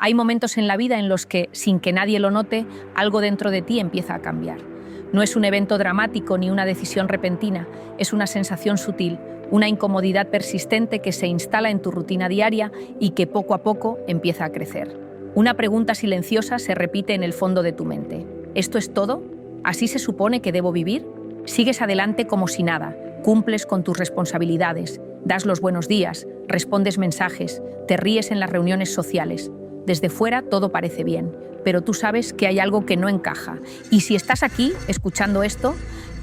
Hay momentos en la vida en los que, sin que nadie lo note, algo dentro de ti empieza a cambiar. No es un evento dramático ni una decisión repentina, es una sensación sutil, una incomodidad persistente que se instala en tu rutina diaria y que poco a poco empieza a crecer. Una pregunta silenciosa se repite en el fondo de tu mente. ¿Esto es todo? ¿Así se supone que debo vivir? Sigues adelante como si nada, cumples con tus responsabilidades, das los buenos días, respondes mensajes, te ríes en las reuniones sociales. Desde fuera todo parece bien, pero tú sabes que hay algo que no encaja. Y si estás aquí, escuchando esto,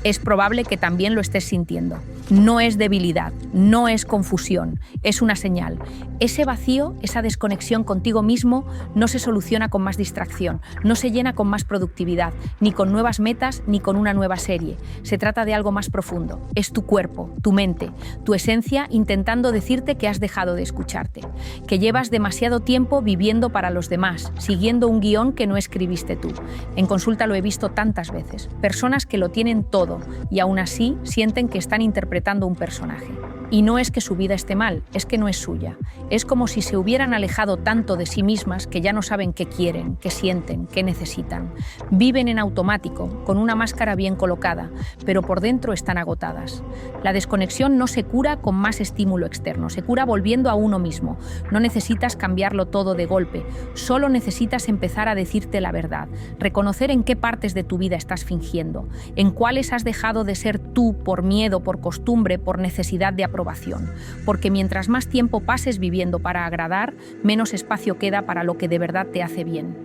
es probable que también lo estés sintiendo. No es debilidad, no es confusión, es una señal. Ese vacío, esa desconexión contigo mismo, no se soluciona con más distracción, no se llena con más productividad, ni con nuevas metas, ni con una nueva serie. Se trata de algo más profundo. Es tu cuerpo, tu mente, tu esencia intentando decirte que has dejado de escucharte, que llevas demasiado tiempo viviendo para los demás, siguiendo un guión que no escribiste tú. En consulta lo he visto tantas veces. Personas que lo tienen todo y aún así sienten que están interpretando un personaje. Y no es que su vida esté mal, es que no es suya. Es como si se hubieran alejado tanto de sí mismas que ya no saben qué quieren, qué sienten, qué necesitan. Viven en automático, con una máscara bien colocada, pero por dentro están agotadas. La desconexión no se cura con más estímulo externo, se cura volviendo a uno mismo. No necesitas cambiarlo todo de golpe, solo necesitas empezar a decirte la verdad, reconocer en qué partes de tu vida estás fingiendo, en cuáles has dejado de ser tú por miedo, por costumbre, por necesidad de aprobación. Porque mientras más tiempo pases viviendo para agradar, menos espacio queda para lo que de verdad te hace bien.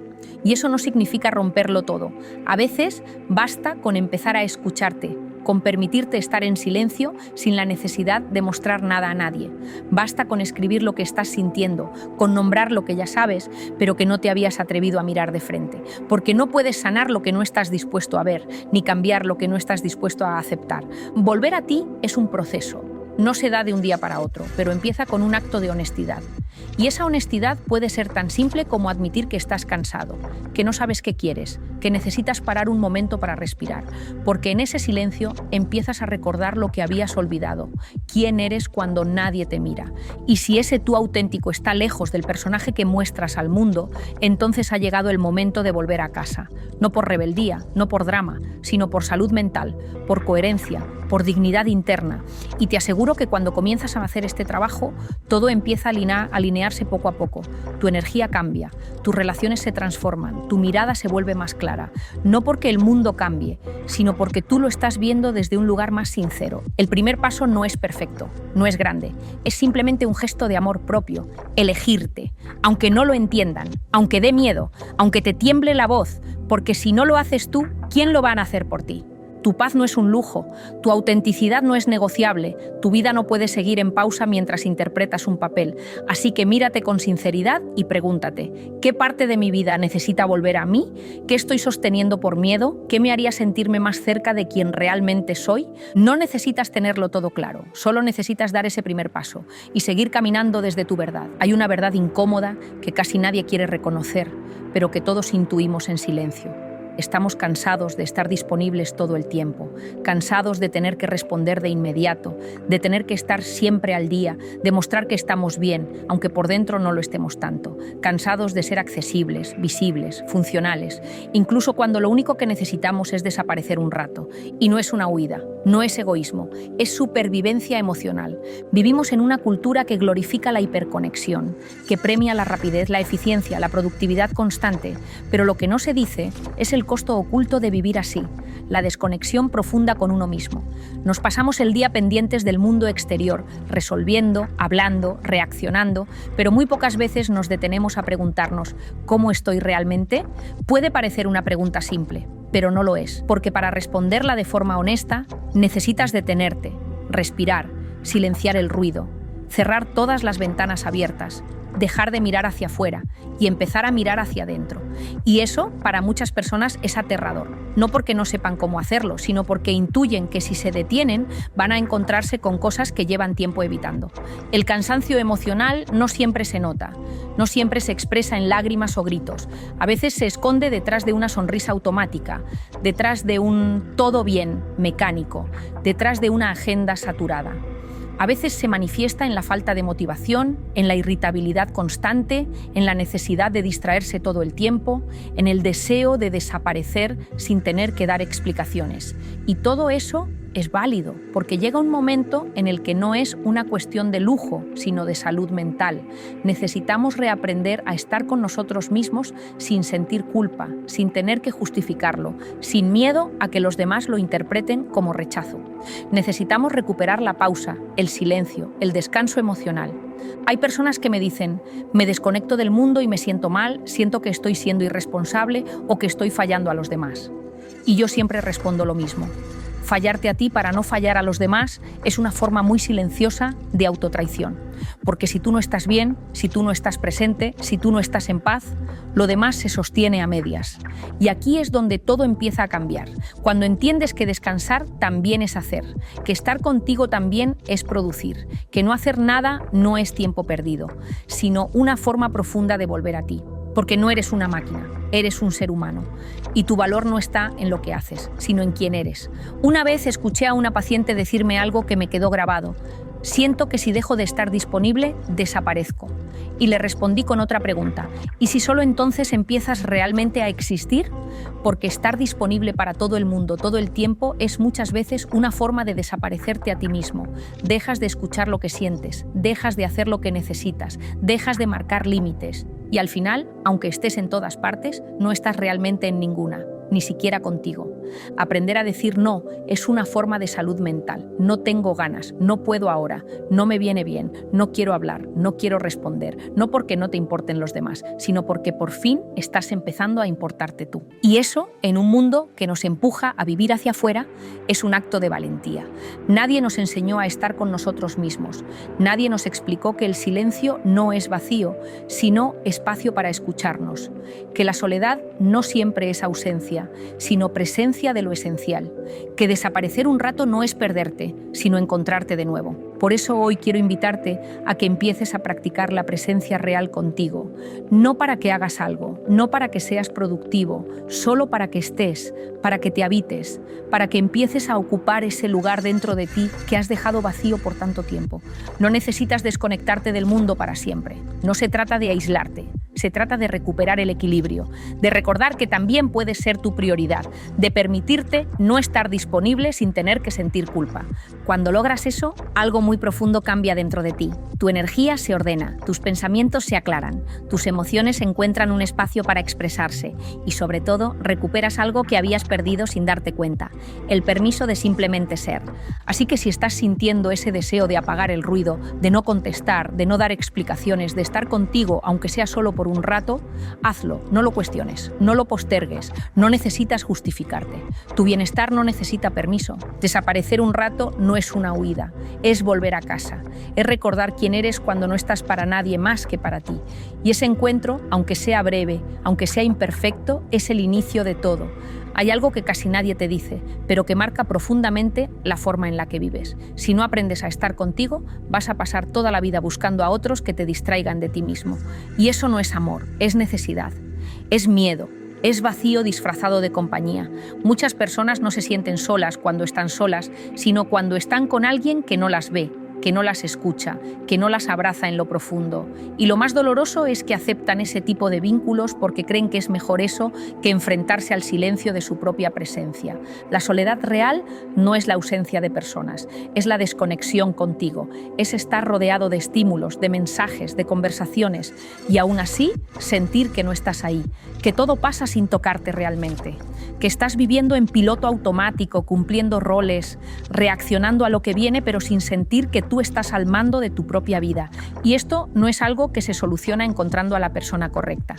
Y eso no significa romperlo todo. A veces basta con empezar a escucharte, con permitirte estar en silencio sin la necesidad de mostrar nada a nadie. Basta con escribir lo que estás sintiendo, con nombrar lo que ya sabes, pero que no te habías atrevido a mirar de frente. Porque no puedes sanar lo que no estás dispuesto a ver, ni cambiar lo que no estás dispuesto a aceptar. Volver a ti es un proceso. No se da de un día para otro, pero empieza con un acto de honestidad. Y esa honestidad puede ser tan simple como admitir que estás cansado, que no sabes qué quieres, que necesitas parar un momento para respirar, porque en ese silencio empiezas a recordar lo que habías olvidado, quién eres cuando nadie te mira. Y si ese tú auténtico está lejos del personaje que muestras al mundo, entonces ha llegado el momento de volver a casa. No por rebeldía, no por drama, sino por salud mental, por coherencia, por dignidad interna. Y te aseguro que cuando comienzas a hacer este trabajo, todo empieza a alinearse poco a poco. Tu energía cambia, tus relaciones se transforman, tu mirada se vuelve más clara. No porque el mundo cambie, sino porque tú lo estás viendo desde un lugar más sincero. El primer paso no es perfecto, no es grande. Es simplemente un gesto de amor propio, elegirte. Aunque no lo entiendan, aunque dé miedo, aunque te tiemble la voz, porque si no lo haces tú, ¿quién lo va a hacer por ti? Tu paz no es un lujo, tu autenticidad no es negociable, tu vida no puede seguir en pausa mientras interpretas un papel. Así que mírate con sinceridad y pregúntate, ¿qué parte de mi vida necesita volver a mí? ¿Qué estoy sosteniendo por miedo? ¿Qué me haría sentirme más cerca de quien realmente soy? No necesitas tenerlo todo claro, solo necesitas dar ese primer paso y seguir caminando desde tu verdad. Hay una verdad incómoda que casi nadie quiere reconocer, pero que todos intuimos en silencio. Estamos cansados de estar disponibles todo el tiempo, cansados de tener que responder de inmediato, de tener que estar siempre al día, de mostrar que estamos bien, aunque por dentro no lo estemos tanto, cansados de ser accesibles, visibles, funcionales, incluso cuando lo único que necesitamos es desaparecer un rato. Y no es una huida, no es egoísmo, es supervivencia emocional. Vivimos en una cultura que glorifica la hiperconexión, que premia la rapidez, la eficiencia, la productividad constante, pero lo que no se dice es el costo oculto de vivir así, la desconexión profunda con uno mismo. Nos pasamos el día pendientes del mundo exterior, resolviendo, hablando, reaccionando, pero muy pocas veces nos detenemos a preguntarnos ¿cómo estoy realmente? Puede parecer una pregunta simple, pero no lo es, porque para responderla de forma honesta necesitas detenerte, respirar, silenciar el ruido, cerrar todas las ventanas abiertas, dejar de mirar hacia afuera y empezar a mirar hacia adentro. Y eso, para muchas personas, es aterrador. No porque no sepan cómo hacerlo, sino porque intuyen que si se detienen, van a encontrarse con cosas que llevan tiempo evitando. El cansancio emocional no siempre se nota, no siempre se expresa en lágrimas o gritos. A veces se esconde detrás de una sonrisa automática, detrás de un todo bien mecánico, detrás de una agenda saturada. A veces se manifiesta en la falta de motivación, en la irritabilidad constante, en la necesidad de distraerse todo el tiempo, en el deseo de desaparecer sin tener que dar explicaciones. Y todo eso es válido, porque llega un momento en el que no es una cuestión de lujo, sino de salud mental. Necesitamos reaprender a estar con nosotros mismos sin sentir culpa, sin tener que justificarlo, sin miedo a que los demás lo interpreten como rechazo. Necesitamos recuperar la pausa, el silencio, el descanso emocional. Hay personas que me dicen, me desconecto del mundo y me siento mal, siento que estoy siendo irresponsable o que estoy fallando a los demás. Y yo siempre respondo lo mismo. Fallarte a ti para no fallar a los demás es una forma muy silenciosa de autotraición. Porque si tú no estás bien, si tú no estás presente, si tú no estás en paz, lo demás se sostiene a medias. Y aquí es donde todo empieza a cambiar. Cuando entiendes que descansar también es hacer, que estar contigo también es producir, que no hacer nada no es tiempo perdido, sino una forma profunda de volver a ti. Porque no eres una máquina, eres un ser humano. Y tu valor no está en lo que haces, sino en quién eres. Una vez escuché a una paciente decirme algo que me quedó grabado. Siento que si dejo de estar disponible, desaparezco. Y le respondí con otra pregunta. ¿Y si solo entonces empiezas realmente a existir? Porque estar disponible para todo el mundo todo el tiempo es muchas veces una forma de desaparecerte a ti mismo. Dejas de escuchar lo que sientes, dejas de hacer lo que necesitas, dejas de marcar límites. Y al final, aunque estés en todas partes, no estás realmente en ninguna, ni siquiera contigo. Aprender a decir no es una forma de salud mental. No tengo ganas, no puedo ahora, no me viene bien, no quiero hablar, no quiero responder. No porque no te importen los demás, sino porque por fin estás empezando a importarte tú. Y eso, en un mundo que nos empuja a vivir hacia afuera, es un acto de valentía. Nadie nos enseñó a estar con nosotros mismos. Nadie nos explicó que el silencio no es vacío, sino espacio para escucharnos. Que la soledad no siempre es ausencia, sino presencia de lo esencial. Que desaparecer un rato no es perderte, sino encontrarte de nuevo. Por eso hoy quiero invitarte a que empieces a practicar la presencia real contigo. No para que hagas algo, no para que seas productivo, solo para que estés, para que te habites, para que empieces a ocupar ese lugar dentro de ti que has dejado vacío por tanto tiempo. No necesitas desconectarte del mundo para siempre. No se trata de aislarte. Se trata de recuperar el equilibrio, de recordar que también puedes ser tu prioridad, de permitirte no estar disponible sin tener que sentir culpa. Cuando logras eso, algo muy profundo cambia dentro de ti. Tu energía se ordena, tus pensamientos se aclaran, tus emociones encuentran un espacio para expresarse y, sobre todo, recuperas algo que habías perdido sin darte cuenta, el permiso de simplemente ser. Así que si estás sintiendo ese deseo de apagar el ruido, de no contestar, de no dar explicaciones, de estar contigo, aunque sea solo por un rato, hazlo, no lo cuestiones, no lo postergues, no necesitas justificarte. Tu bienestar no necesita permiso. Desaparecer un rato no es una huida, es volver a casa, es recordar quién eres cuando no estás para nadie más que para ti. Y ese encuentro, aunque sea breve, aunque sea imperfecto, es el inicio de todo. Hay algo que casi nadie te dice, pero que marca profundamente la forma en la que vives. Si no aprendes a estar contigo, vas a pasar toda la vida buscando a otros que te distraigan de ti mismo. Y eso no es amor, es necesidad, es miedo, es vacío disfrazado de compañía. Muchas personas no se sienten solas cuando están solas, sino cuando están con alguien que no las ve, que no las escucha, que no las abraza en lo profundo. Y lo más doloroso es que aceptan ese tipo de vínculos porque creen que es mejor eso que enfrentarse al silencio de su propia presencia. La soledad real no es la ausencia de personas, es la desconexión contigo, es estar rodeado de estímulos, de mensajes, de conversaciones y aún así sentir que no estás ahí, que todo pasa sin tocarte realmente, que estás viviendo en piloto automático, cumpliendo roles, reaccionando a lo que viene pero sin sentir que tú estás al mando de tu propia vida. Y esto no es algo que se soluciona encontrando a la persona correcta.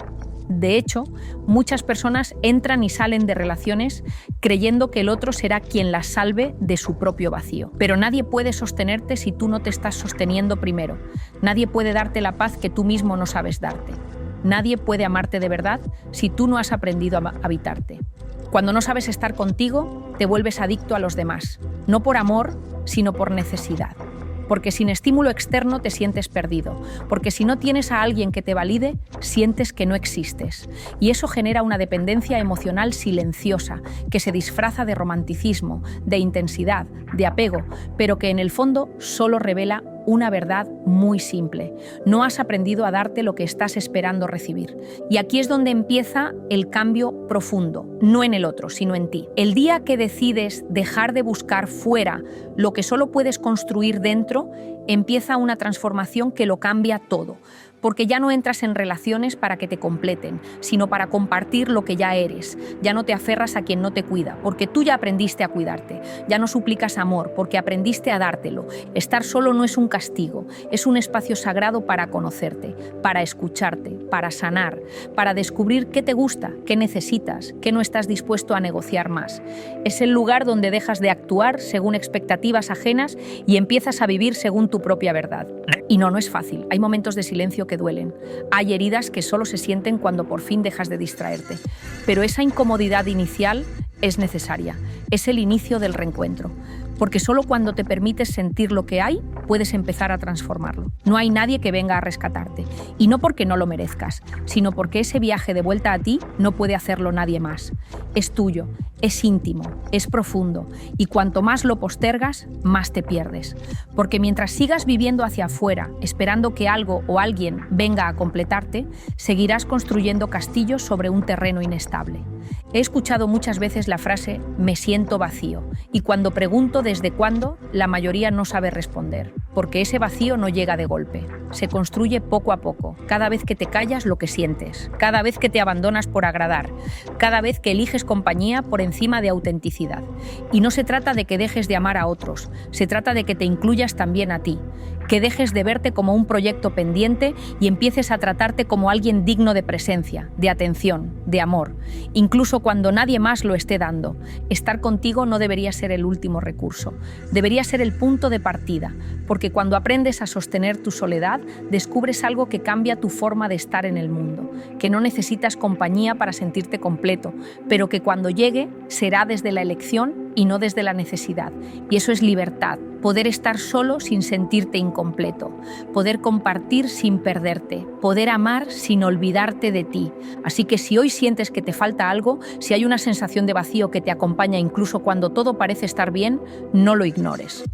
De hecho, muchas personas entran y salen de relaciones creyendo que el otro será quien las salve de su propio vacío. Pero nadie puede sostenerte si tú no te estás sosteniendo primero. Nadie puede darte la paz que tú mismo no sabes darte. Nadie puede amarte de verdad si tú no has aprendido a habitarte. Cuando no sabes estar contigo, te vuelves adicto a los demás. No por amor, sino por necesidad. porque sin estímulo externo te sientes perdido, porque si no tienes a alguien que te valide, sientes que no existes. Y eso genera una dependencia emocional silenciosa, que se disfraza de romanticismo, de intensidad, de apego, pero que en el fondo solo revela una verdad muy simple. No has aprendido a darte lo que estás esperando recibir. Y aquí es donde empieza el cambio profundo, no en el otro, sino en ti. El día que decides dejar de buscar fuera lo que solo puedes construir dentro, empieza una transformación que lo cambia todo. Porque ya no entras en relaciones para que te completen, sino para compartir lo que ya eres. Ya no te aferras a quien no te cuida, porque tú ya aprendiste a cuidarte. Ya no suplicas amor, porque aprendiste a dártelo. Estar solo no es un castigo, es un espacio sagrado para conocerte, para escucharte, para sanar, para descubrir qué te gusta, qué necesitas, qué no estás dispuesto a negociar más. Es el lugar donde dejas de actuar según expectativas ajenas y empiezas a vivir según tu propia verdad. Y no es fácil. Hay momentos de silencio que duelen. Hay heridas que solo se sienten cuando por fin dejas de distraerte. Pero esa incomodidad inicial es necesaria. Es el inicio del reencuentro. Porque solo cuando te permites sentir lo que hay, puedes empezar a transformarlo. No hay nadie que venga a rescatarte. Y no porque no lo merezcas, sino porque ese viaje de vuelta a ti no puede hacerlo nadie más. Es tuyo, es íntimo, es profundo. Y cuanto más lo postergas, más te pierdes. Porque mientras sigas viviendo hacia afuera, esperando que algo o alguien venga a completarte, seguirás construyendo castillos sobre un terreno inestable. He escuchado muchas veces la frase «me siento vacío» y cuando pregunto desde cuándo, la mayoría no sabe responder, porque ese vacío no llega de golpe. Se construye poco a poco, cada vez que te callas lo que sientes, cada vez que te abandonas por agradar, cada vez que eliges compañía por encima de autenticidad. Y no se trata de que dejes de amar a otros, se trata de que te incluyas también a ti, que dejes de verte como un proyecto pendiente y empieces a tratarte como alguien digno de presencia, de atención, de amor, incluso cuando nadie más lo esté dando. Estar contigo no debería ser el último recurso, debería ser el punto de partida, porque cuando aprendes a sostener tu soledad, descubres algo que cambia tu forma de estar en el mundo, que no necesitas compañía para sentirte completo, pero que cuando llegue será desde la elección y no desde la necesidad. Y eso es libertad, poder estar solo sin sentirte incompleto, poder compartir sin perderte, poder amar sin olvidarte de ti. Así que si hoy sientes que te falta algo, si hay una sensación de vacío que te acompaña incluso cuando todo parece estar bien, no lo ignores.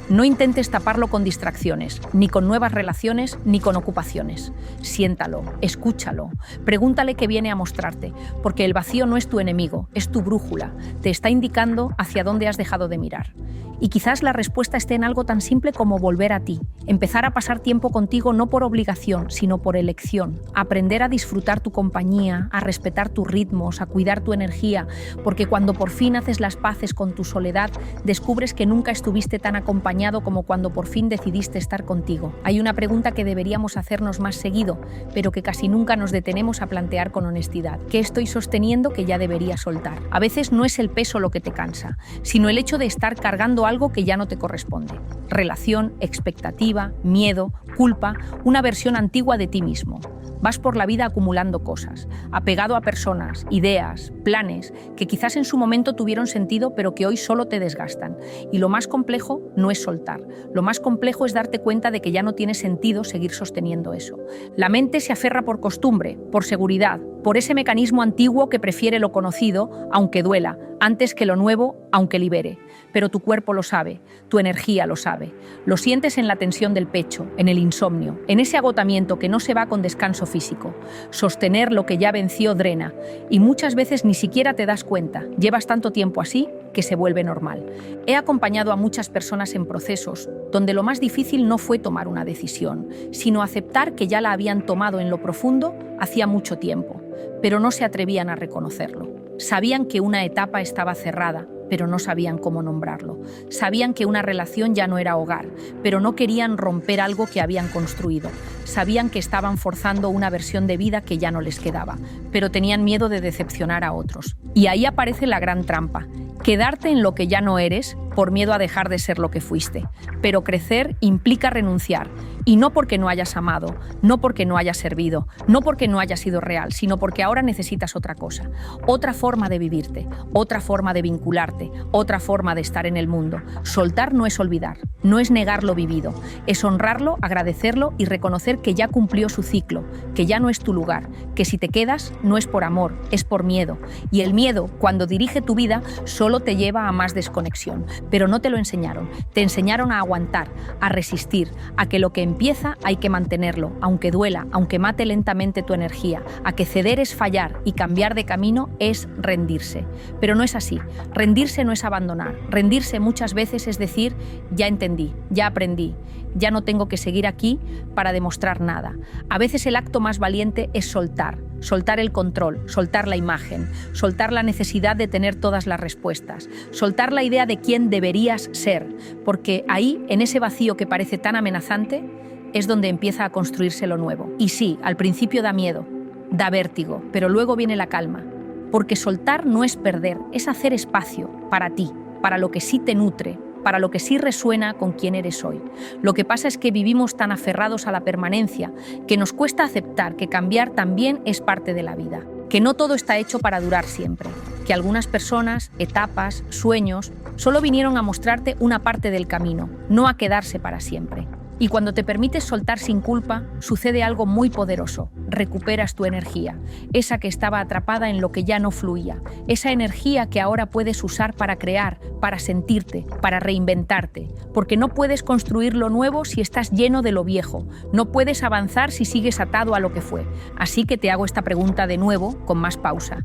No intentes taparlo con distracciones, ni con nuevas relaciones, ni con ocupaciones. Siéntalo, escúchalo, pregúntale qué viene a mostrarte, porque el vacío no es tu enemigo, es tu brújula, te está indicando hacia dónde has dejado de mirar. Y quizás la respuesta esté en algo tan simple como volver a ti, empezar a pasar tiempo contigo no por obligación, sino por elección, aprender a disfrutar tu compañía, a respetar tus ritmos, a cuidar tu energía, porque cuando por fin haces las paces con tu soledad, descubres que nunca estuviste tan acompañado como cuando por fin decidiste estar contigo. Hay una pregunta que deberíamos hacernos más seguido, pero que casi nunca nos detenemos a plantear con honestidad. ¿Qué estoy sosteniendo que ya debería soltar? A veces no es el peso lo que te cansa, sino el hecho de estar cargando algo que ya no te corresponde. Relación, expectativa, miedo, culpa, una versión antigua de ti mismo. Vas por la vida acumulando cosas, apegado a personas, ideas, planes que quizás en su momento tuvieron sentido pero que hoy solo te desgastan. Y lo más complejo no es soltar, lo más complejo es darte cuenta de que ya no tiene sentido seguir sosteniendo eso. La mente se aferra por costumbre, por seguridad, por ese mecanismo antiguo que prefiere lo conocido, aunque duela, antes que lo nuevo, aunque libere. Pero tu cuerpo lo sabe, tu energía lo sabe. Lo sientes en la tensión del pecho, en el insomnio, en ese agotamiento que no se va con descanso físico. Sostener lo que ya venció drena, y muchas veces ni siquiera te das cuenta. Llevas tanto tiempo así que se vuelve normal. He acompañado a muchas personas en procesos donde lo más difícil no fue tomar una decisión, sino aceptar que ya la habían tomado en lo profundo hacía mucho tiempo, pero no se atrevían a reconocerlo. Sabían que una etapa estaba cerrada, pero no sabían cómo nombrarlo. Sabían que una relación ya no era hogar, pero no querían romper algo que habían construido. Sabían que estaban forzando una versión de vida que ya no les quedaba, pero tenían miedo de decepcionar a otros. Y ahí aparece la gran trampa. Quedarte en lo que ya no eres por miedo a dejar de ser lo que fuiste. Pero crecer implica renunciar, y no porque no hayas amado, no porque no hayas servido, no porque no hayas sido real, sino porque ahora necesitas otra cosa, otra forma de vivirte, otra forma de vincularte, otra forma de estar en el mundo. Soltar no es olvidar, no es negar lo vivido, es honrarlo, agradecerlo y reconocer que ya cumplió su ciclo, que ya no es tu lugar, que si te quedas no es por amor, es por miedo. Y el miedo, cuando dirige tu vida, solo te lleva a más desconexión. Pero no te lo enseñaron, te enseñaron a aguantar, a resistir, a que lo que empieza hay que mantenerlo, aunque duela, aunque mate lentamente tu energía, a que ceder es fallar y cambiar de camino es rendirse. Pero no es así, rendirse no es abandonar, rendirse muchas veces es decir, ya entendí, ya aprendí, ya no tengo que seguir aquí para demostrar nada. A veces el acto más valiente es soltar. Soltar el control, soltar la imagen, soltar la necesidad de tener todas las respuestas, soltar la idea de quién deberías ser, porque ahí, en ese vacío que parece tan amenazante, es donde empieza a construirse lo nuevo. Y sí, al principio da miedo, da vértigo, pero luego viene la calma, porque soltar no es perder, es hacer espacio para ti, para lo que sí te nutre, para lo que sí resuena con quién eres hoy. Lo que pasa es que vivimos tan aferrados a la permanencia que nos cuesta aceptar que cambiar también es parte de la vida, que no todo está hecho para durar siempre, que algunas personas, etapas, sueños, solo vinieron a mostrarte una parte del camino, no a quedarse para siempre. Y cuando te permites soltar sin culpa, sucede algo muy poderoso. Recuperas tu energía, esa que estaba atrapada en lo que ya no fluía, esa energía que ahora puedes usar para crear, para sentirte, para reinventarte, porque no puedes construir lo nuevo si estás lleno de lo viejo, no puedes avanzar si sigues atado a lo que fue. Así que te hago esta pregunta de nuevo, con más pausa.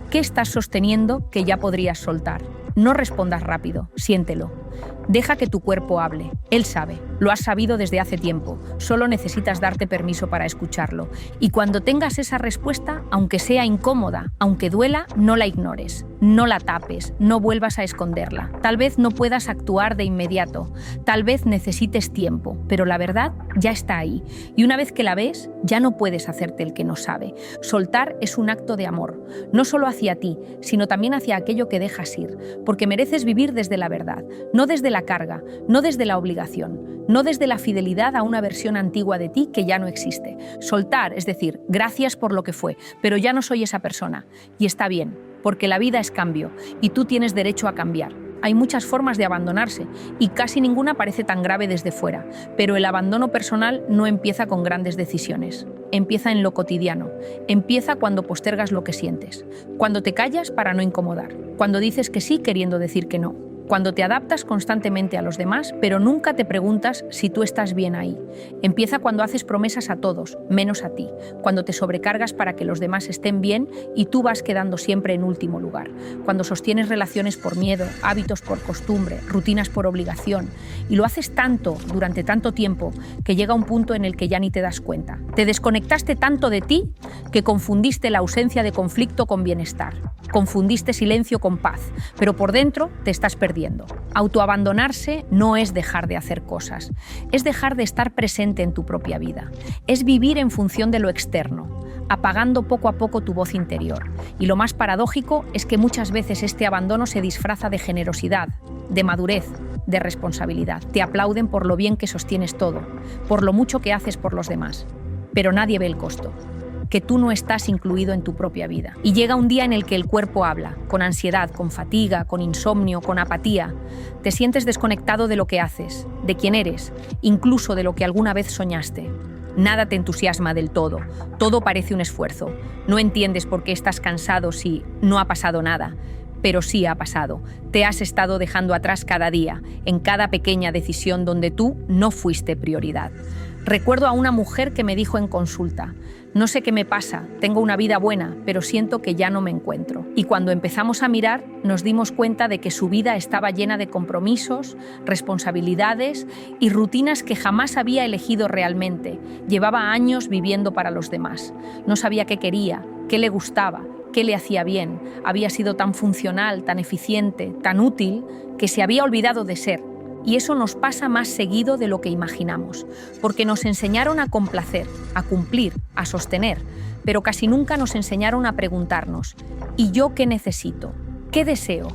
¿Qué estás sosteniendo que ya podrías soltar? No respondas rápido, siéntelo. Deja que tu cuerpo hable. Él sabe, lo has sabido desde hace tiempo. Solo necesitas darte permiso para escucharlo. Y cuando tengas esa respuesta, aunque sea incómoda, aunque duela, no la ignores. No la tapes, no vuelvas a esconderla. Tal vez no puedas actuar de inmediato. Tal vez necesites tiempo, pero la verdad ya está ahí. Y una vez que la ves, ya no puedes hacerte el que no sabe. Soltar es un acto de amor, no solo hacia ti, sino también hacia aquello que dejas ir, porque mereces vivir desde la verdad, no desde la carga, no desde la obligación, no desde la fidelidad a una versión antigua de ti que ya no existe. Soltar, es decir, gracias por lo que fue, pero ya no soy esa persona. Y está bien, porque la vida es cambio y tú tienes derecho a cambiar. Hay muchas formas de abandonarse y casi ninguna parece tan grave desde fuera, pero el abandono personal no empieza con grandes decisiones. Empieza en lo cotidiano, empieza cuando postergas lo que sientes, cuando te callas para no incomodar, cuando dices que sí queriendo decir que no. Cuando te adaptas constantemente a los demás, pero nunca te preguntas si tú estás bien ahí. Empieza cuando haces promesas a todos, menos a ti. Cuando te sobrecargas para que los demás estén bien y tú vas quedando siempre en último lugar. Cuando sostienes relaciones por miedo, hábitos por costumbre, rutinas por obligación. Y lo haces tanto, durante tanto tiempo, que llega un punto en el que ya ni te das cuenta. Te desconectaste tanto de ti que confundiste la ausencia de conflicto con bienestar. Confundiste silencio con paz, pero por dentro te estás perdiendo. Autoabandonarse no es dejar de hacer cosas, es dejar de estar presente en tu propia vida, es vivir en función de lo externo, apagando poco a poco tu voz interior. Y lo más paradójico es que muchas veces este abandono se disfraza de generosidad, de madurez, de responsabilidad. Te aplauden por lo bien que sostienes todo, por lo mucho que haces por los demás, pero nadie ve el costo, que tú no estás incluido en tu propia vida. Y llega un día en el que el cuerpo habla, con ansiedad, con fatiga, con insomnio, con apatía. Te sientes desconectado de lo que haces, de quién eres, incluso de lo que alguna vez soñaste. Nada te entusiasma del todo, todo parece un esfuerzo. No entiendes por qué estás cansado si no ha pasado nada. Pero sí ha pasado. Te has estado dejando atrás cada día, en cada pequeña decisión donde tú no fuiste prioridad. Recuerdo a una mujer que me dijo en consulta: no sé qué me pasa, tengo una vida buena, pero siento que ya no me encuentro. Y cuando empezamos a mirar, nos dimos cuenta de que su vida estaba llena de compromisos, responsabilidades y rutinas que jamás había elegido realmente. Llevaba años viviendo para los demás. No sabía qué quería, qué le gustaba, qué le hacía bien. Había sido tan funcional, tan eficiente, tan útil, que se había olvidado de ser. Y eso nos pasa más seguido de lo que imaginamos, porque nos enseñaron a complacer, a cumplir, a sostener, pero casi nunca nos enseñaron a preguntarnos: ¿y yo qué necesito? ¿Qué deseo?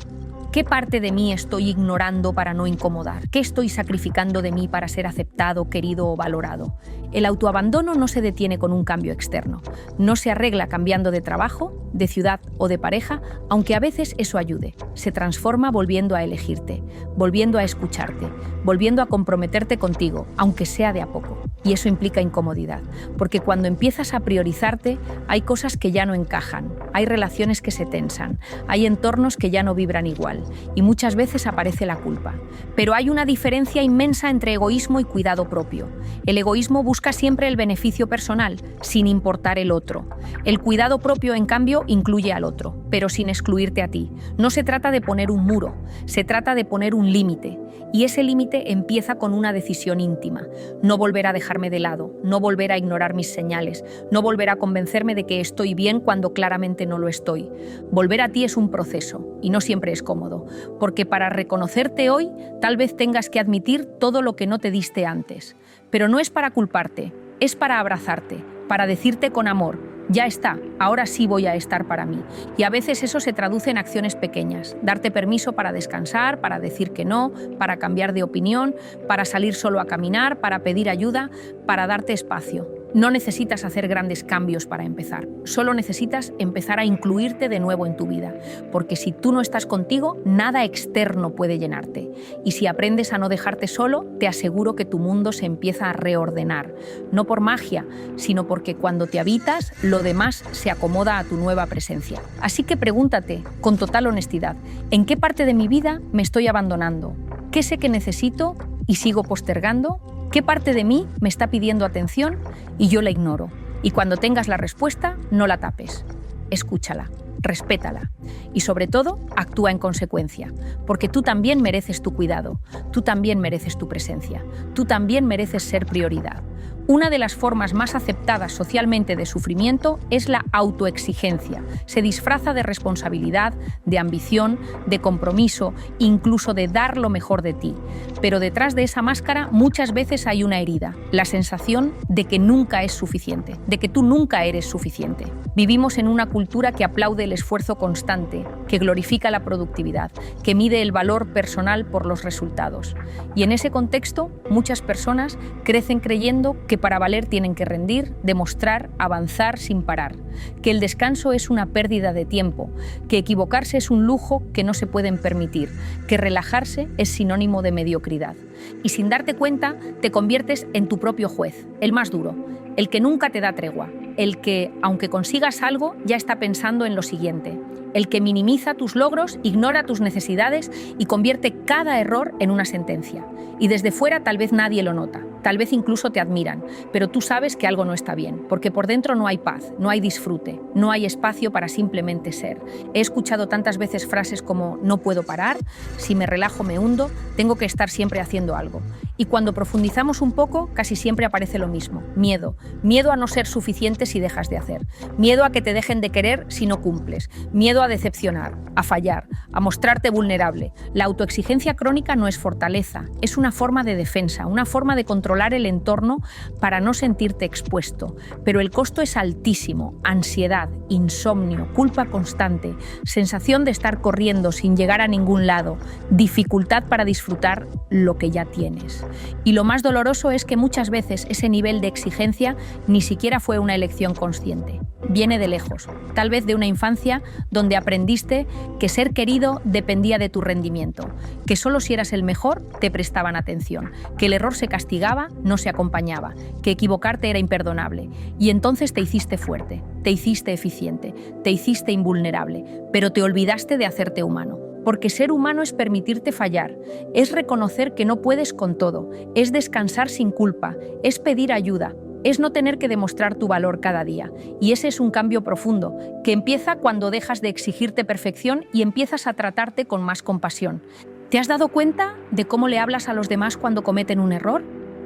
¿Qué parte de mí estoy ignorando para no incomodar? ¿Qué estoy sacrificando de mí para ser aceptado, querido o valorado? El autoabandono no se detiene con un cambio externo. No se arregla cambiando de trabajo, de ciudad o de pareja, aunque a veces eso ayude. Se transforma volviendo a elegirte, volviendo a escucharte, volviendo a comprometerte contigo, aunque sea de a poco. Y eso implica incomodidad, porque cuando empiezas a priorizarte, hay cosas que ya no encajan, hay relaciones que se tensan, hay entornos que ya no vibran igual, y muchas veces aparece la culpa. Pero hay una diferencia inmensa entre egoísmo y cuidado propio. El egoísmo busca siempre el beneficio personal, sin importar el otro. El cuidado propio, en cambio, incluye al otro, pero sin excluirte a ti. No se trata de poner un muro, se trata de poner un límite. Y ese límite empieza con una decisión íntima. No volver a dejarme de lado, no volver a ignorar mis señales, no volver a convencerme de que estoy bien cuando claramente no lo estoy. Volver a ti es un proceso y no siempre es cómodo, porque para reconocerte hoy tal vez tengas que admitir todo lo que no te diste antes. Pero no es para culparte, es para abrazarte, para decirte con amor: ya está, ahora sí voy a estar para mí. Y a veces eso se traduce en acciones pequeñas. Darte permiso para descansar, para decir que no, para cambiar de opinión, para salir solo a caminar, para pedir ayuda, para darte espacio. No necesitas hacer grandes cambios para empezar. Solo necesitas empezar a incluirte de nuevo en tu vida. Porque si tú no estás contigo, nada externo puede llenarte. Y si aprendes a no dejarte solo, te aseguro que tu mundo se empieza a reordenar. No por magia, sino porque cuando te habitas, lo demás se acomoda a tu nueva presencia. Así que pregúntate, con total honestidad, ¿en qué parte de mi vida me estoy abandonando? ¿Qué sé que necesito y sigo postergando? ¿Qué parte de mí me está pidiendo atención y yo la ignoro? Y cuando tengas la respuesta, no la tapes. Escúchala, respétala y sobre todo, actúa en consecuencia, porque tú también mereces tu cuidado, tú también mereces tu presencia, tú también mereces ser prioridad. Una de las formas más aceptadas socialmente de sufrimiento es la autoexigencia. Se disfraza de responsabilidad, de ambición, de compromiso, incluso de dar lo mejor de ti. Pero detrás de esa máscara muchas veces hay una herida, la sensación de que nunca es suficiente, de que tú nunca eres suficiente. Vivimos en una cultura que aplaude el esfuerzo constante, que glorifica la productividad, que mide el valor personal por los resultados. Y en ese contexto, muchas personas crecen creyendo que para valer tienen que rendir, demostrar, avanzar sin parar, que el descanso es una pérdida de tiempo, que equivocarse es un lujo que no se pueden permitir, que relajarse es sinónimo de mediocridad. Y sin darte cuenta, te conviertes en tu propio juez, el más duro, el que nunca te da tregua, el que, aunque consigas algo, ya está pensando en lo siguiente, el que minimiza tus logros, ignora tus necesidades y convierte cada error en una sentencia. Y desde fuera tal vez nadie lo nota, tal vez incluso te admiran, pero tú sabes que algo no está bien, porque por dentro no hay paz, no hay disfrute, no hay espacio para simplemente ser. He escuchado tantas veces frases como no puedo parar, si me relajo me hundo, tengo que estar siempre haciendo algo. Y cuando profundizamos un poco, casi siempre aparece lo mismo, miedo. Miedo a no ser suficiente si dejas de hacer, miedo a que te dejen de querer si no cumples, miedo a decepcionar, a fallar, a mostrarte vulnerable. La autoexigencia crónica no es fortaleza, es una forma de defensa, una forma de controlar el entorno para no sentirte expuesto. Pero el costo es altísimo: ansiedad, insomnio, culpa constante, sensación de estar corriendo sin llegar a ningún lado, dificultad para disfrutar lo que ya tienes. Y lo más doloroso es que muchas veces ese nivel de exigencia ni siquiera fue una elección consciente. Viene de lejos, tal vez de una infancia donde aprendiste que ser querido dependía de tu rendimiento, que solo si eras el mejor te prestaban atención, que el error se castigaba, no se acompañaba, que equivocarte era imperdonable. Y entonces te hiciste fuerte, te hiciste eficiente, te hiciste invulnerable, pero te olvidaste de hacerte humano. Porque ser humano es permitirte fallar, es reconocer que no puedes con todo, es descansar sin culpa, es pedir ayuda, es no tener que demostrar tu valor cada día. Y ese es un cambio profundo, que empieza cuando dejas de exigirte perfección y empiezas a tratarte con más compasión. ¿Te has dado cuenta de cómo le hablas a los demás cuando cometen un error?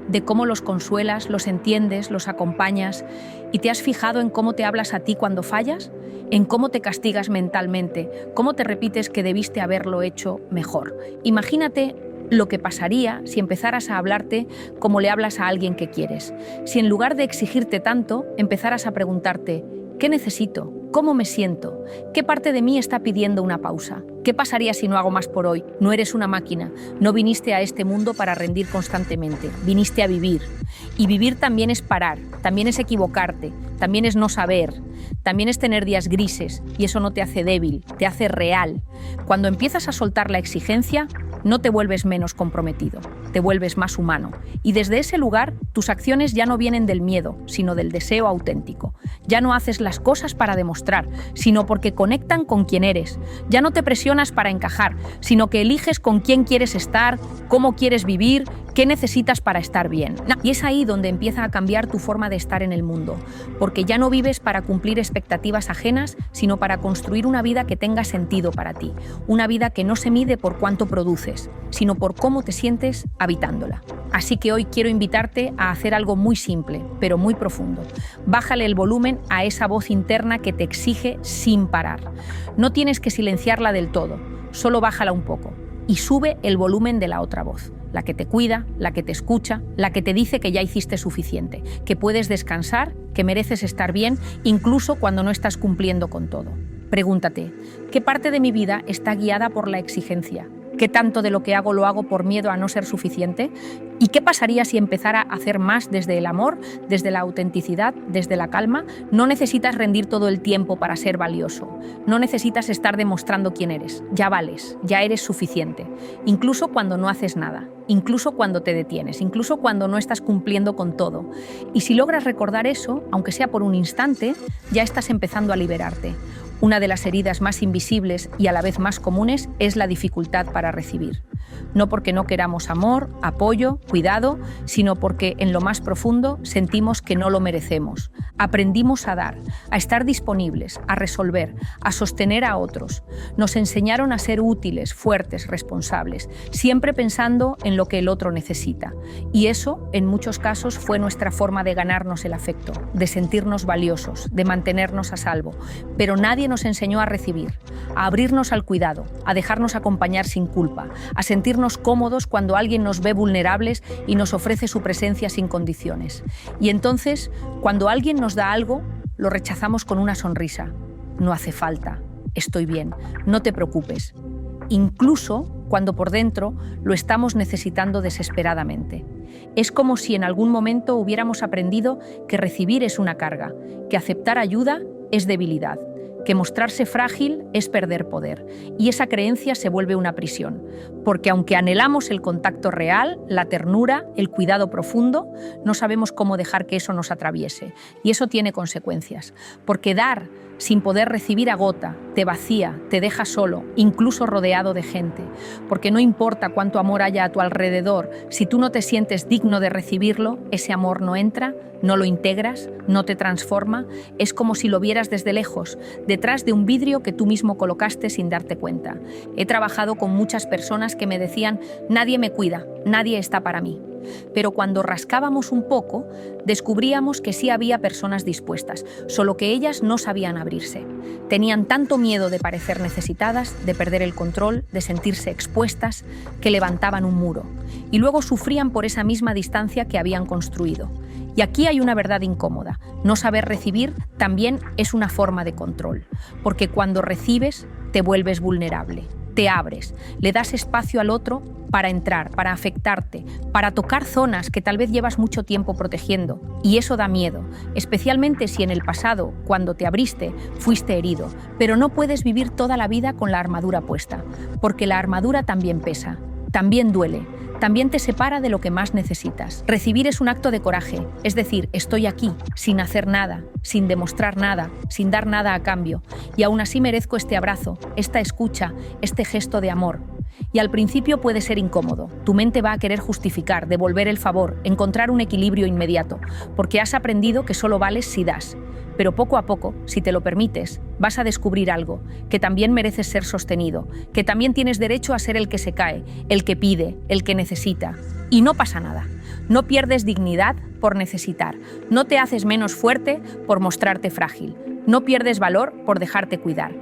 ¿De cómo los consuelas, los entiendes, los acompañas? ¿Y te has fijado en cómo te hablas a ti cuando fallas? ¿En cómo te castigas mentalmente? ¿Cómo te repites que debiste haberlo hecho mejor? Imagínate lo que pasaría si empezaras a hablarte como le hablas a alguien que quieres. Si en lugar de exigirte tanto, empezaras a preguntarte: ¿qué necesito? ¿Cómo me siento? ¿Qué parte de mí está pidiendo una pausa? ¿Qué pasaría si no hago más por hoy? No eres una máquina, no viniste a este mundo para rendir constantemente, viniste a vivir. Y vivir también es parar, también es equivocarte, también es no saber, también es tener días grises, y eso no te hace débil, te hace real. Cuando empiezas a soltar la exigencia, no te vuelves menos comprometido, te vuelves más humano. Y desde ese lugar, tus acciones ya no vienen del miedo, sino del deseo auténtico. Ya no haces las cosas para demostrar, sino porque conectan con quién eres. Ya no te presionas para encajar, sino que eliges con quién quieres estar, cómo quieres vivir, qué necesitas para estar bien. Y es ahí donde empieza a cambiar tu forma de estar en el mundo, porque ya no vives para cumplir expectativas ajenas, sino para construir una vida que tenga sentido para ti, una vida que no se mide por cuánto produces, sino por cómo te sientes habitándola. Así que hoy quiero invitarte a hacer algo muy simple, pero muy profundo. Bájale el volumen a esa voz interna que te exige sin parar. No tienes que silenciarla del todo, solo bájala un poco y sube el volumen de la otra voz. La que te cuida, la que te escucha, la que te dice que ya hiciste suficiente, que puedes descansar, que mereces estar bien, incluso cuando no estás cumpliendo con todo. Pregúntate, ¿qué parte de mi vida está guiada por la exigencia? ¿Qué tanto de lo que hago lo hago por miedo a no ser suficiente? ¿Y qué pasaría si empezara a hacer más desde el amor, desde la autenticidad, desde la calma? No necesitas rendir todo el tiempo para ser valioso. No necesitas estar demostrando quién eres. Ya vales, ya eres suficiente. Incluso cuando no haces nada, incluso cuando te detienes, incluso cuando no estás cumpliendo con todo. Y si logras recordar eso, aunque sea por un instante, ya estás empezando a liberarte. Una de las heridas más invisibles y a la vez más comunes es la dificultad para recibir. No porque no queramos amor, apoyo, cuidado, sino porque en lo más profundo sentimos que no lo merecemos. Aprendimos a dar, a estar disponibles, a resolver, a sostener a otros. Nos enseñaron a ser útiles, fuertes, responsables, siempre pensando en lo que el otro necesita. Y eso, en muchos casos, fue nuestra forma de ganarnos el afecto, de sentirnos valiosos, de mantenernos a salvo. Pero nadie nos enseñó a recibir, a abrirnos al cuidado, a dejarnos acompañar sin culpa, a sentirnos cómodos cuando alguien nos ve vulnerables y nos ofrece su presencia sin condiciones. Y entonces, cuando alguien nos da algo, lo rechazamos con una sonrisa. No hace falta, estoy bien, no te preocupes. Incluso cuando por dentro lo estamos necesitando desesperadamente. Es como si en algún momento hubiéramos aprendido que recibir es una carga, que aceptar ayuda es debilidad, que mostrarse frágil es perder poder, y esa creencia se vuelve una prisión, porque aunque anhelamos el contacto real, la ternura, el cuidado profundo, no sabemos cómo dejar que eso nos atraviese, y eso tiene consecuencias, porque dar sin poder recibir agota, te vacía, te deja solo, incluso rodeado de gente, porque no importa cuánto amor haya a tu alrededor, si tú no te sientes digno de recibirlo, ese amor no entra, no lo integras, no te transforma, es como si lo vieras desde lejos, detrás de un vidrio que tú mismo colocaste sin darte cuenta. He trabajado con muchas personas que me decían, nadie me cuida, nadie está para mí. Pero cuando rascábamos un poco, descubríamos que sí había personas dispuestas, solo que ellas no sabían abrirse. Tenían tanto miedo de parecer necesitadas, de perder el control, de sentirse expuestas, que levantaban un muro. Y luego sufrían por esa misma distancia que habían construido. Y aquí hay una verdad incómoda. No saber recibir también es una forma de control, porque cuando recibes, te vuelves vulnerable. Te abres, le das espacio al otro para entrar, para afectarte, para tocar zonas que tal vez llevas mucho tiempo protegiendo. Y eso da miedo, especialmente si en el pasado, cuando te abriste, fuiste herido. Pero no puedes vivir toda la vida con la armadura puesta, porque la armadura también pesa, también duele, también te separa de lo que más necesitas. Recibir es un acto de coraje, es decir, estoy aquí, sin hacer nada, sin demostrar nada, sin dar nada a cambio, y aún así merezco este abrazo, esta escucha, este gesto de amor. Y al principio puede ser incómodo. Tu mente va a querer justificar, devolver el favor, encontrar un equilibrio inmediato, porque has aprendido que solo vales si das. Pero poco a poco, si te lo permites, vas a descubrir algo, que también mereces ser sostenido, que también tienes derecho a ser el que se cae, el que pide, el que necesita. Y no pasa nada. No pierdes dignidad por necesitar. No te haces menos fuerte por mostrarte frágil. No pierdes valor por dejarte cuidar.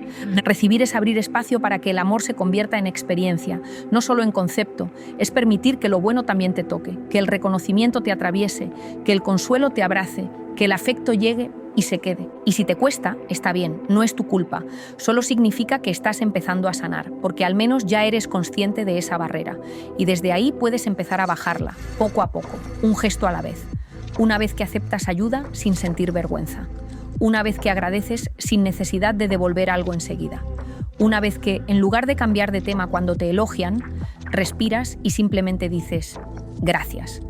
Recibir es abrir espacio para que el amor se convierta en experiencia, no solo en concepto. Es permitir que lo bueno también te toque, que el reconocimiento te atraviese, que el consuelo te abrace, que el afecto llegue y se quede. Y si te cuesta, está bien, no es tu culpa. Solo significa que estás empezando a sanar, porque al menos ya eres consciente de esa barrera. Y desde ahí puedes empezar a bajarla, poco a poco, un gesto a la vez. Una vez que aceptas ayuda sin sentir vergüenza. Una vez que agradeces sin necesidad de devolver algo enseguida. Una vez que, en lugar de cambiar de tema cuando te elogian, respiras y simplemente dices gracias.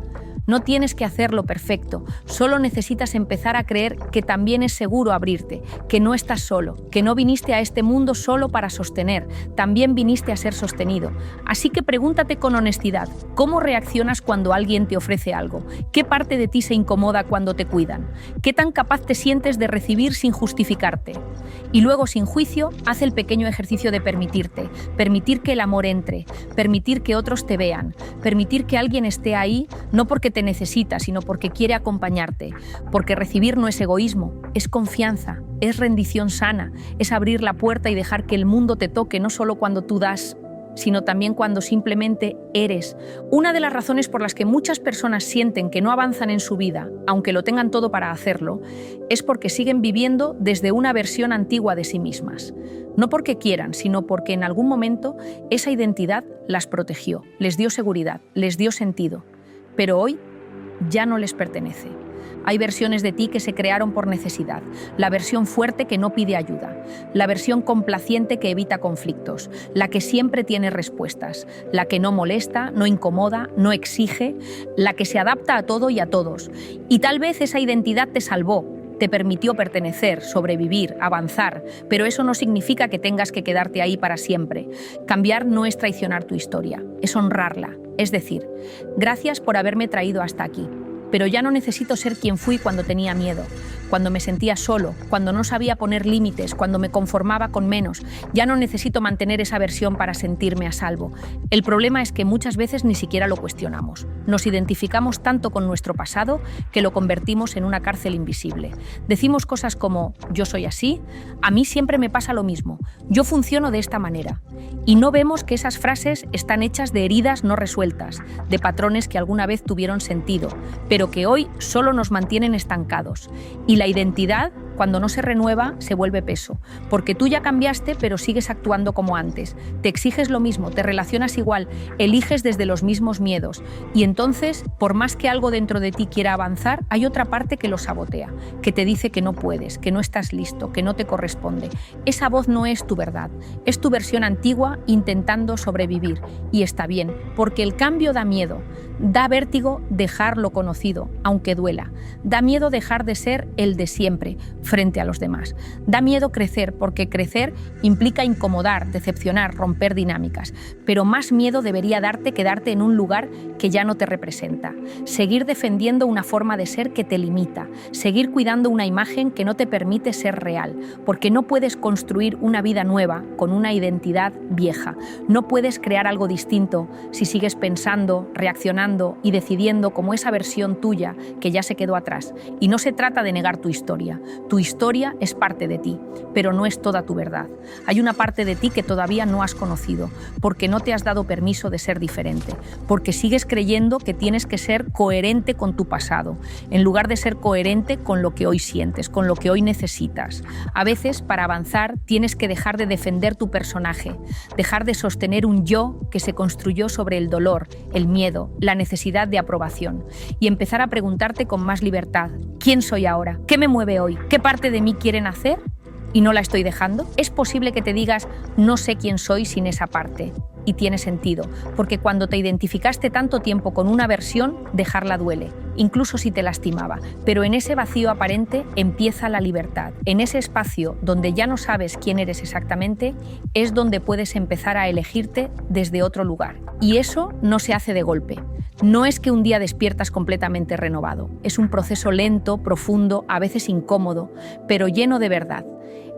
No tienes que hacerlo perfecto, solo necesitas empezar a creer que también es seguro abrirte, que no estás solo, que no viniste a este mundo solo para sostener, también viniste a ser sostenido. Así que pregúntate con honestidad, ¿cómo reaccionas cuando alguien te ofrece algo? ¿Qué parte de ti se incomoda cuando te cuidan? ¿Qué tan capaz te sientes de recibir sin justificarte? Y luego, sin juicio, haz el pequeño ejercicio de permitirte, permitir que el amor entre, permitir que otros te vean, permitir que alguien esté ahí, no porque te necesita, sino porque quiere acompañarte, porque recibir no es egoísmo, es confianza, es rendición sana, es abrir la puerta y dejar que el mundo te toque, no solo cuando tú das, sino también cuando simplemente eres. Una de las razones por las que muchas personas sienten que no avanzan en su vida, aunque lo tengan todo para hacerlo, es porque siguen viviendo desde una versión antigua de sí mismas. No porque quieran, sino porque en algún momento esa identidad las protegió, les dio seguridad, les dio sentido. Pero hoy ya no les pertenece. Hay versiones de ti que se crearon por necesidad, la versión fuerte que no pide ayuda, la versión complaciente que evita conflictos, la que siempre tiene respuestas, la que no molesta, no incomoda, no exige, la que se adapta a todo y a todos. Y tal vez esa identidad te salvó, te permitió pertenecer, sobrevivir, avanzar, pero eso no significa que tengas que quedarte ahí para siempre. Cambiar no es traicionar tu historia, es honrarla. Es decir, gracias por haberme traído hasta aquí, pero ya no necesito ser quien fui cuando tenía miedo, cuando me sentía solo, cuando no sabía poner límites, cuando me conformaba con menos. Ya no necesito mantener esa versión para sentirme a salvo. El problema es que muchas veces ni siquiera lo cuestionamos. Nos identificamos tanto con nuestro pasado que lo convertimos en una cárcel invisible. Decimos cosas como, yo soy así, a mí siempre me pasa lo mismo, yo funciono de esta manera. Y no vemos que esas frases están hechas de heridas no resueltas, de patrones que alguna vez tuvieron sentido, pero que hoy solo nos mantienen estancados. Y la identidad, cuando no se renueva, se vuelve peso, porque tú ya cambiaste, pero sigues actuando como antes. Te exiges lo mismo, te relacionas igual, eliges desde los mismos miedos. Y entonces, por más que algo dentro de ti quiera avanzar, hay otra parte que lo sabotea, que te dice que no puedes, que no estás listo, que no te corresponde. Esa voz no es tu verdad, es tu versión antigua intentando sobrevivir. Y está bien, porque el cambio da miedo. Da vértigo dejar lo conocido, aunque duela. Da miedo dejar de ser el de siempre, frente a los demás. Da miedo crecer, porque crecer implica incomodar, decepcionar, romper dinámicas. Pero más miedo debería darte quedarte en un lugar que ya no te representa. Seguir defendiendo una forma de ser que te limita. Seguir cuidando una imagen que no te permite ser real. Porque no puedes construir una vida nueva con una identidad vieja. No puedes crear algo distinto si sigues pensando, reaccionando y decidiendo como esa versión tuya que ya se quedó atrás. Y no se trata de negar tu historia. Tu historia es parte de ti, pero no es toda tu verdad. Hay una parte de ti que todavía no has conocido, porque no te has dado permiso de ser diferente, porque sigues creyendo que tienes que ser coherente con tu pasado, en lugar de ser coherente con lo que hoy sientes, con lo que hoy necesitas. A veces, para avanzar, tienes que dejar de defender tu personaje, dejar de sostener un yo que se construyó sobre el dolor, el miedo, la necesidad de aprobación, y empezar a preguntarte con más libertad, ¿quién soy ahora? ¿Qué me mueve hoy? ¿Qué parte de mí quieren hacer y no la estoy dejando? Es posible que te digas, no sé quién soy sin esa parte. Y tiene sentido, porque cuando te identificaste tanto tiempo con una versión, dejarla duele, incluso si te lastimaba. Pero en ese vacío aparente empieza la libertad. En ese espacio donde ya no sabes quién eres exactamente, es donde puedes empezar a elegirte desde otro lugar. Y eso no se hace de golpe. No es que un día despiertas completamente renovado. Es un proceso lento, profundo, a veces incómodo, pero lleno de verdad.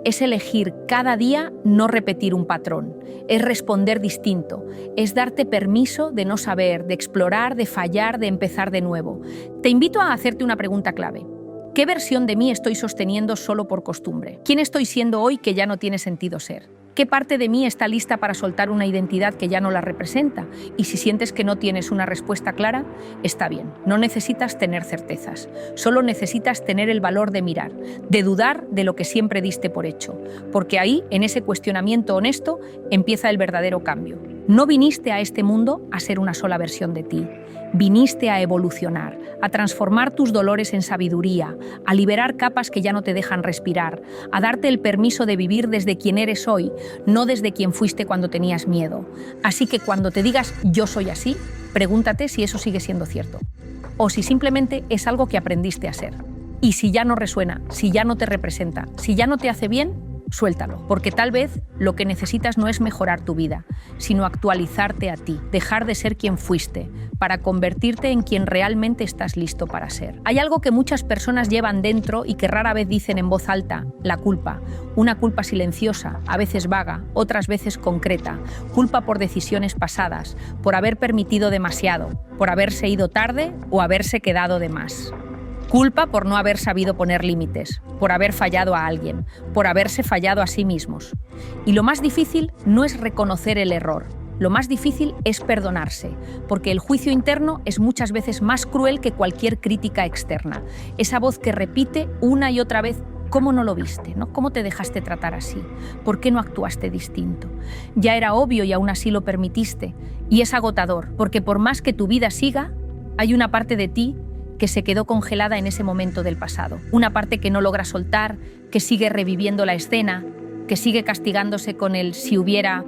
Es elegir cada día no repetir un patrón, es responder distinto, es darte permiso de no saber, de explorar, de fallar, de empezar de nuevo. Te invito a hacerte una pregunta clave. ¿Qué versión de mí estoy sosteniendo solo por costumbre? ¿Quién estoy siendo hoy que ya no tiene sentido ser? ¿Qué parte de mí está lista para soltar una identidad que ya no la representa? Y si sientes que no tienes una respuesta clara, está bien. No necesitas tener certezas. Solo necesitas tener el valor de mirar, de dudar de lo que siempre diste por hecho. Porque ahí, en ese cuestionamiento honesto, empieza el verdadero cambio. No viniste a este mundo a ser una sola versión de ti. Viniste a evolucionar, a transformar tus dolores en sabiduría, a liberar capas que ya no te dejan respirar, a darte el permiso de vivir desde quien eres hoy, no desde quien fuiste cuando tenías miedo. Así que cuando te digas yo soy así, pregúntate si eso sigue siendo cierto. O si simplemente es algo que aprendiste a ser. Y si ya no resuena, si ya no te representa, si ya no te hace bien, suéltalo, porque tal vez lo que necesitas no es mejorar tu vida, sino actualizarte a ti, dejar de ser quien fuiste, para convertirte en quien realmente estás listo para ser. Hay algo que muchas personas llevan dentro y que rara vez dicen en voz alta: la culpa. Una culpa silenciosa, a veces vaga, otras veces concreta. Culpa por decisiones pasadas, por haber permitido demasiado, por haberse ido tarde o haberse quedado de más. Culpa por no haber sabido poner límites, por haber fallado a alguien, por haberse fallado a sí mismos. Y lo más difícil no es reconocer el error, lo más difícil es perdonarse, porque el juicio interno es muchas veces más cruel que cualquier crítica externa. Esa voz que repite una y otra vez: ¿cómo no lo viste? ¿No? ¿Cómo te dejaste tratar así? ¿Por qué no actuaste distinto? Ya era obvio y aún así lo permitiste. Y es agotador, porque por más que tu vida siga, hay una parte de ti que se quedó congelada en ese momento del pasado. Una parte que no logra soltar, que sigue reviviendo la escena, que sigue castigándose con el si hubiera.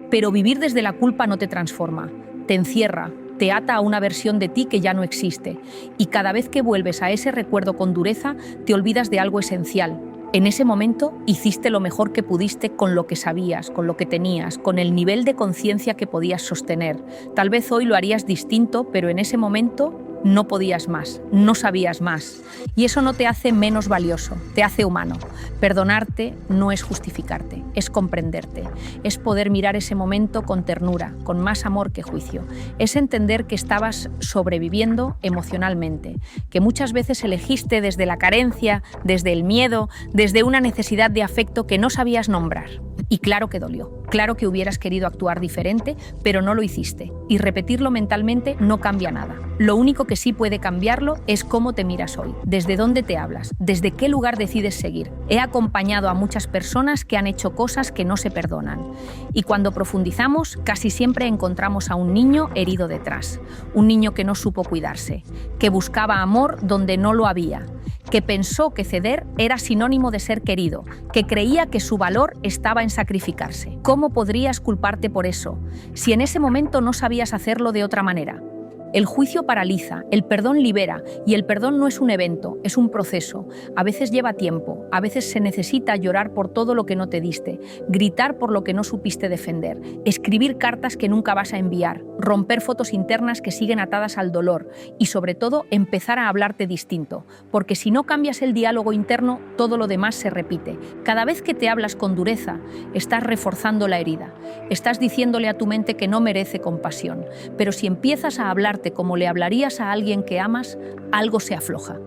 Pero vivir desde la culpa no te transforma, te encierra, te ata a una versión de ti que ya no existe. Y cada vez que vuelves a ese recuerdo con dureza, te olvidas de algo esencial. En ese momento hiciste lo mejor que pudiste con lo que sabías, con lo que tenías, con el nivel de conciencia que podías sostener. Tal vez hoy lo harías distinto, pero en ese momento no podías más, no sabías más. Y eso no te hace menos valioso, te hace humano. Perdonarte no es justificarte, es comprenderte. Es poder mirar ese momento con ternura, con más amor que juicio. Es entender que estabas sobreviviendo emocionalmente, que muchas veces elegiste desde la carencia, desde el miedo, desde una necesidad de afecto que no sabías nombrar. Y claro que dolió, claro que hubieras querido actuar diferente, pero no lo hiciste. Y repetirlo mentalmente no cambia nada. Lo único que sí puede cambiarlo es cómo te miras hoy, desde dónde te hablas, desde qué lugar decides seguir. He acompañado a muchas personas que han hecho cosas que no se perdonan. Y cuando profundizamos, casi siempre encontramos a un niño herido detrás. Un niño que no supo cuidarse, que buscaba amor donde no lo había, que pensó que ceder era sinónimo de ser querido, que creía que su valor estaba en sacrificarse. ¿Cómo podrías culparte por eso, si en ese momento no sabías hacerlo de otra manera? El juicio paraliza, el perdón libera, y el perdón no es un evento, es un proceso. A veces lleva tiempo, a veces se necesita llorar por todo lo que no te diste, gritar por lo que no supiste defender, escribir cartas que nunca vas a enviar, romper fotos internas que siguen atadas al dolor y, sobre todo, empezar a hablarte distinto, porque si no cambias el diálogo interno, todo lo demás se repite. Cada vez que te hablas con dureza, estás reforzando la herida, estás diciéndole a tu mente que no merece compasión, pero si empiezas a hablarte como le hablarías a alguien que amas, algo se afloja,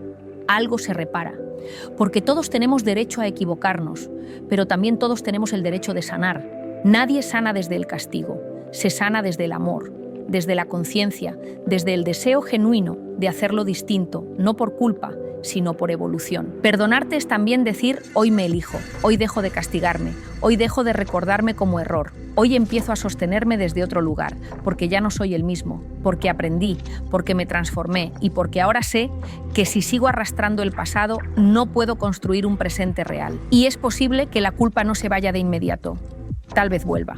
algo se repara. Porque todos tenemos derecho a equivocarnos, pero también todos tenemos el derecho de sanar. Nadie sana desde el castigo, se sana desde el amor, desde la conciencia, desde el deseo genuino de hacerlo distinto, no por culpa, sino por evolución. Perdonarte es también decir: hoy me elijo, hoy dejo de castigarme, hoy dejo de recordarme como error, hoy empiezo a sostenerme desde otro lugar, porque ya no soy el mismo, porque aprendí, porque me transformé y porque ahora sé que si sigo arrastrando el pasado no puedo construir un presente real. Y es posible que la culpa no se vaya de inmediato. Tal vez vuelva,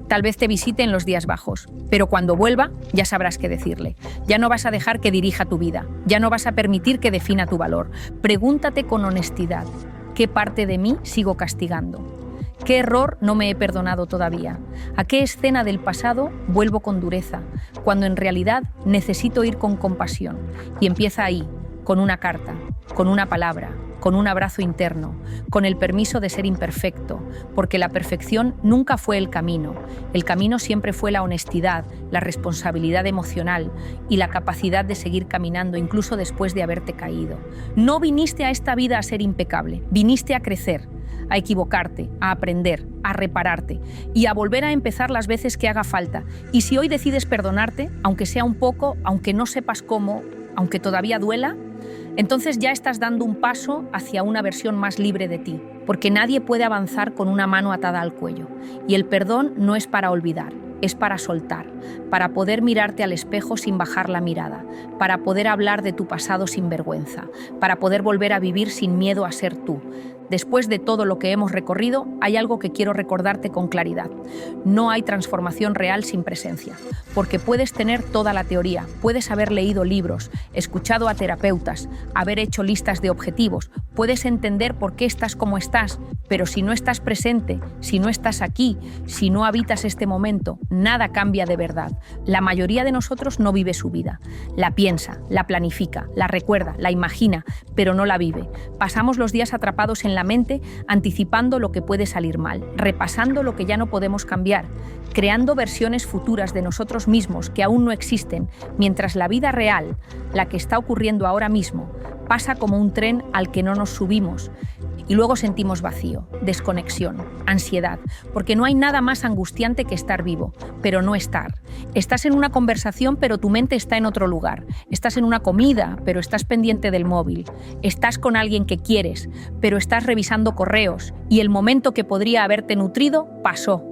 tal vez te visite en los días bajos, pero cuando vuelva ya sabrás qué decirle. Ya no vas a dejar que dirija tu vida, ya no vas a permitir que defina tu valor. Pregúntate con honestidad: ¿qué parte de mí sigo castigando? ¿Qué error no me he perdonado todavía? ¿A qué escena del pasado vuelvo con dureza, cuando en realidad necesito ir con compasión? Y empieza ahí, con una carta, con una palabra, con un abrazo interno, con el permiso de ser imperfecto, porque la perfección nunca fue el camino siempre fue la honestidad, la responsabilidad emocional y la capacidad de seguir caminando incluso después de haberte caído. No viniste a esta vida a ser impecable, viniste a crecer, a equivocarte, a aprender, a repararte y a volver a empezar las veces que haga falta. Y si hoy decides perdonarte, aunque sea un poco, aunque no sepas cómo, aunque todavía duela, entonces ya estás dando un paso hacia una versión más libre de ti, porque nadie puede avanzar con una mano atada al cuello. Y el perdón no es para olvidar, es para soltar, para poder mirarte al espejo sin bajar la mirada, para poder hablar de tu pasado sin vergüenza, para poder volver a vivir sin miedo a ser tú. Después de todo lo que hemos recorrido, hay algo que quiero recordarte con claridad. No hay transformación real sin presencia, porque puedes tener toda la teoría, puedes haber leído libros, escuchado a terapeutas, haber hecho listas de objetivos, puedes entender por qué estás como estás, pero si no estás presente, si no estás aquí, si no habitas este momento, nada cambia de verdad. La mayoría de nosotros no vive su vida. La piensa, la planifica, la recuerda, la imagina, pero no la vive. Pasamos los días atrapados en la mente, anticipando lo que puede salir mal, repasando lo que ya no podemos cambiar, creando versiones futuras de nosotros mismos que aún no existen, mientras la vida real, la que está ocurriendo ahora mismo, pasa como un tren al que no nos subimos. Y luego sentimos vacío, desconexión, ansiedad, porque no hay nada más angustiante que estar vivo, pero no estar. Estás en una conversación, pero tu mente está en otro lugar. Estás en una comida, pero estás pendiente del móvil. Estás con alguien que quieres, pero estás revisando correos, y el momento que podría haberte nutrido pasó.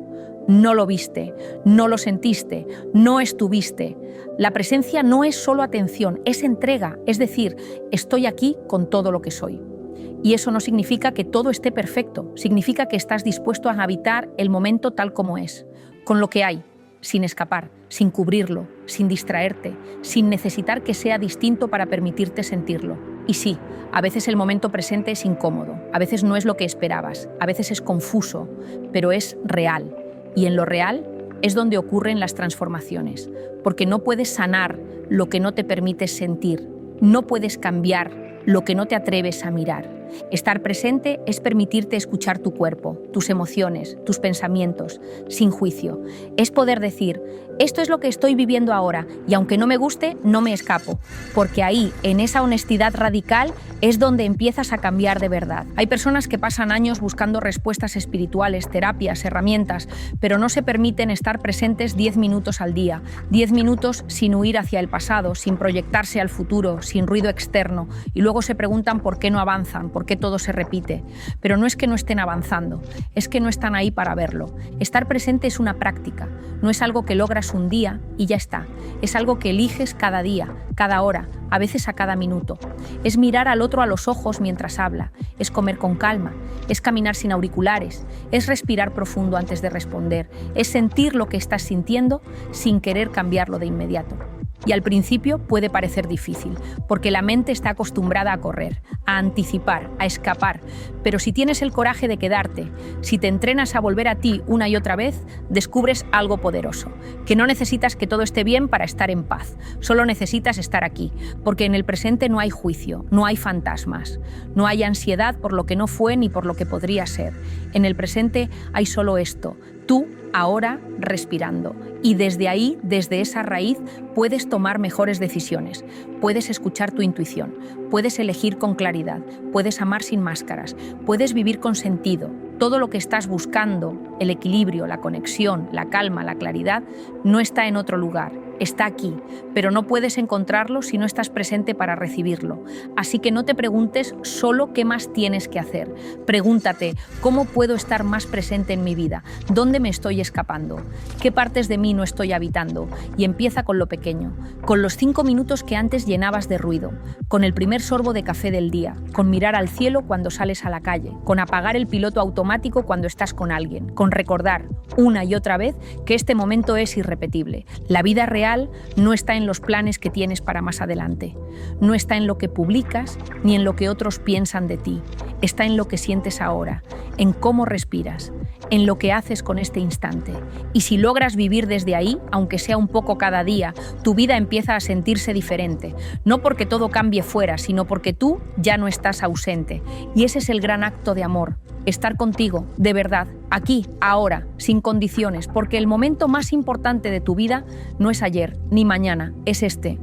No lo viste, no lo sentiste, no estuviste. La presencia no es solo atención, es entrega, es decir, estoy aquí con todo lo que soy. Y eso no significa que todo esté perfecto, significa que estás dispuesto a habitar el momento tal como es, con lo que hay, sin escapar, sin cubrirlo, sin distraerte, sin necesitar que sea distinto para permitirte sentirlo. Y sí, a veces el momento presente es incómodo, a veces no es lo que esperabas, a veces es confuso, pero es real. Y en lo real es donde ocurren las transformaciones, porque no puedes sanar lo que no te permites sentir, no puedes cambiar lo que no te atreves a mirar. Estar presente es permitirte escuchar tu cuerpo, tus emociones, tus pensamientos, sin juicio. Es poder decir, esto es lo que estoy viviendo ahora y aunque no me guste, no me escapo. Porque ahí, en esa honestidad radical, es donde empiezas a cambiar de verdad. Hay personas que pasan años buscando respuestas espirituales, terapias, herramientas, pero no se permiten estar presentes 10 minutos al día. 10 minutos sin huir hacia el pasado, sin proyectarse al futuro, sin ruido externo. Y luego se preguntan por qué no avanzan, por qué todo se repite. Pero no es que no estén avanzando, es que no están ahí para verlo. Estar presente es una práctica, no es algo que logras un día y ya está. Es algo que eliges cada día, cada hora, a veces a cada minuto. Es mirar al otro a los ojos mientras habla, es comer con calma, es caminar sin auriculares, es respirar profundo antes de responder, es sentir lo que estás sintiendo sin querer cambiarlo de inmediato. Y al principio puede parecer difícil, porque la mente está acostumbrada a correr, a anticipar, a escapar. Pero si tienes el coraje de quedarte, si te entrenas a volver a ti una y otra vez, descubres algo poderoso, que no necesitas que todo esté bien para estar en paz, solo necesitas estar aquí, porque en el presente no hay juicio, no hay fantasmas, no hay ansiedad por lo que no fue ni por lo que podría ser. En el presente hay solo esto, tú, ahora, respirando. Y desde ahí, desde esa raíz, puedes tomar mejores decisiones, puedes escuchar tu intuición, puedes elegir con claridad, puedes amar sin máscaras, puedes vivir con sentido. Todo lo que estás buscando, el equilibrio, la conexión, la calma, la claridad, no está en otro lugar, está aquí, pero no puedes encontrarlo si no estás presente para recibirlo. Así que no te preguntes solo qué más tienes que hacer. Pregúntate, ¿cómo puedo estar más presente en mi vida? ¿Dónde me estoy escapando? ¿Qué partes de mí no estoy habitando? Y empieza con lo pequeño, con los 5 minutos que antes llenabas de ruido, con el primer sorbo de café del día, con mirar al cielo cuando sales a la calle, con apagar el piloto automático cuando estás con alguien, con recordar una y otra vez que este momento es irrepetible. La vida real no está en los planes que tienes para más adelante, no está en lo que publicas ni en lo que otros piensan de ti, está en lo que sientes ahora, en cómo respiras, en lo que haces con este instante. Y si logras vivir desde ahí, aunque sea un poco cada día, tu vida empieza a sentirse diferente, no porque todo cambie fuera, sino porque tú ya no estás ausente. Y ese es el gran acto de amor, estar contigo, de verdad, aquí, ahora, sin condiciones, porque el momento más importante de tu vida no es ayer ni mañana, es este.